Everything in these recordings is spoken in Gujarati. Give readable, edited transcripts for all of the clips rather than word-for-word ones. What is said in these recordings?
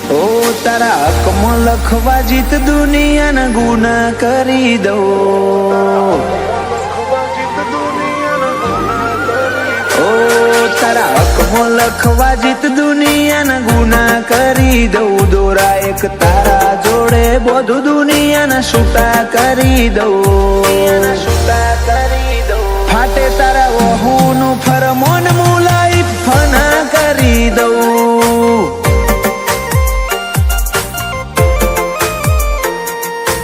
ઓ તારા હકમાં લખવા જીત દુનિયાના ગુના કરી દઉં. ઓ તારા હકમાં લખવા જીત દુનિયાના ગુના કરી દઉં. દોરા એક તારા જોડે બધું દુનિયાના છૂટા કરી દઉં. ફાટે તારા વહુનું ફરમોન મુલાઈ ફના કરી દઉં.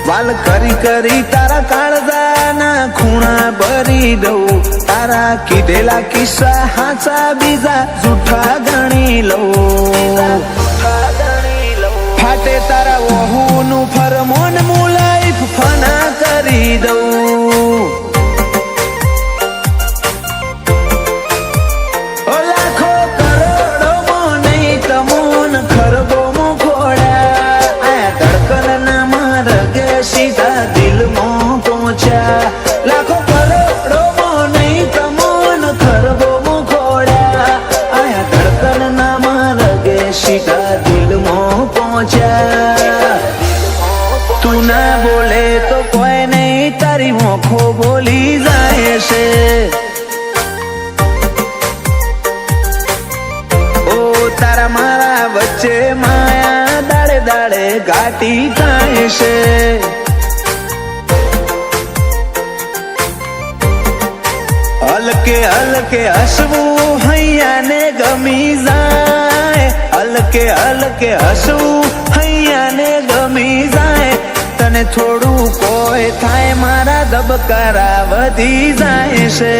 વાલ કરી કરી તારા કાળજાના ખૂણા ભરી દઉં. તારા કીધેલા કિસ્સા હાચા બીજા જૂઠા ગણી લઉં. ફાટે તારા વહુનું ફરમોન મુલાઈ ફના કરી દઉં. લાખો કરોડોમાં નહીં તમોન ખરબોમાં ખોડા. આ ધડકનના માર્ગે સીધા દિલમાં પહોંચ્યા. લાખો કરોડોમાં નહીં તમોન ખરબોમાં ખોડા. આ ધડકનના માર્ગે સીધા દિલમાં પહોંચ્યા. તું ના બોલે તો કોઈ નહીં તારી મોખો બોલી જાય છે. તારા મારા વચ્ચે માયા દાડે દાડે ઘાટી થાય છે. હલકે હલકે હસવું હૈયાને ગમી જાય. હલકે હલકે હસવું હૈયાને ગમી જાય. તને થોડું કોઈ થાય મારા ધબકારા વધી જાય છે.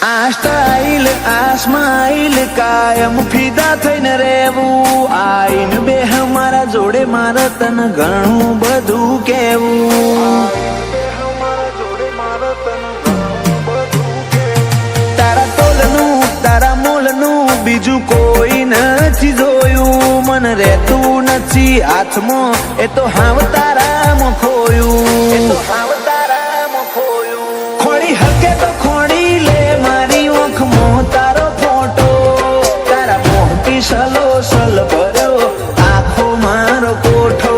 આ સ્ટાઇલ આ સ્માઇલ કાયમ ફિદા થઈને રહેવું. આઈન બે મારા જોડે મારે તને ઘણું બધું કેવું. તારા તોલનું તારા મોલનું બીજું કોઈ નથી જોયું. મને રહેતું નથી હાથમાં એ તો હાવ તારામાં ખોયું. ખોડી હકે તો ખોડી લે મારી ઓખમાં તારો ફોટો. તારા મોટી સલો સલ ભર્યો આખો મારો કોઠો.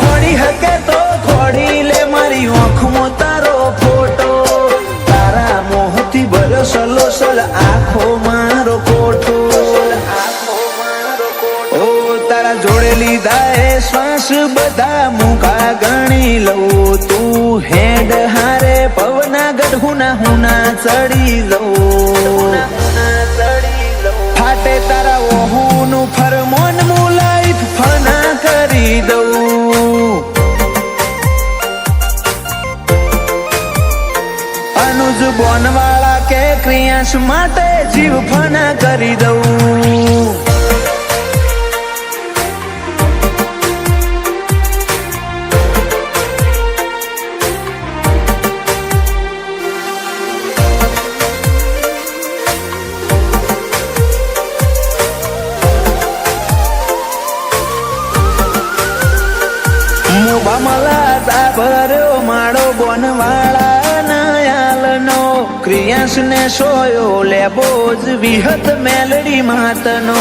ખોડી હકે તો ખોડી લે મારી ઓખમાં તારો ફોટો. તારા મોહથી ભર્યો સલો સલ આખો મારો કોઠો. ઓ તારા જોડે લીધા એ શ્વાસ બધા મુકા ગણી લઉં. તું હેડ હારે પવના ગઢુના હુના ચડી લઉં. ફાટે તારા વહુનું ફરમોન મુલાઈ ફના કરી દઉં. અનુજ બોનવાળા કે ક્રિયાંશ માટે જીવ ફના કરી દઉં. ભર્યો માળો બોનવાળા નયાલનો. ક્રિયાંશ ને સોયો લેબો જ વિહત મેલડી માતનો.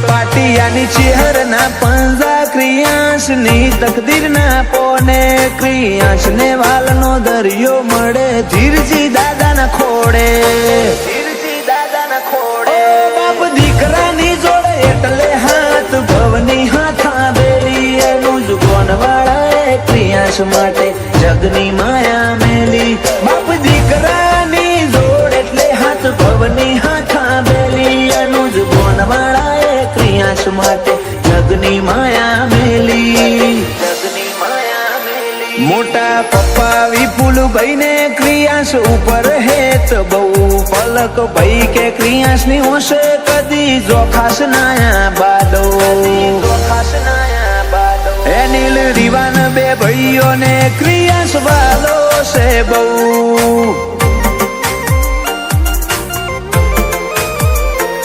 પાટિયાની ચેહર ના પંજા ક્રિયાંશ ની તકદીર ના પોને. ક્રિયાંશ ને વાલનો દરિયો મળે ધીરજી દાદા ના ખોડે. બાપ દીકરાની જોડે એટલે હાથ ભવની હાથા બેલી. એનું જ બોનવાળા ક્રિયાંશ માટે જગની માયા મેલી. બાપ દીકરાની જોડ એટલે હાથ ભવની હાથા બેલી. એનું જ બોનવાળા ક્રિયાંશ માટે જગની માયા મેલી. મોટા પપ્પા વિપુલ ભાઈ ને ક્રિયાંશ ઉપર હેત બહુ. પલક ભાઈ કે ક્રિયાંશ ની હોશે કદી જોખાશ નાયા બાદો. એ નીલ રીવાન બે ભાઈઓને ક્રિયાસ વાલો છે બહુ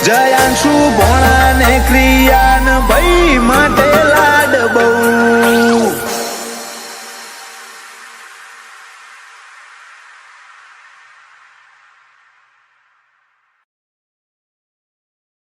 જયાંશુ ભોણ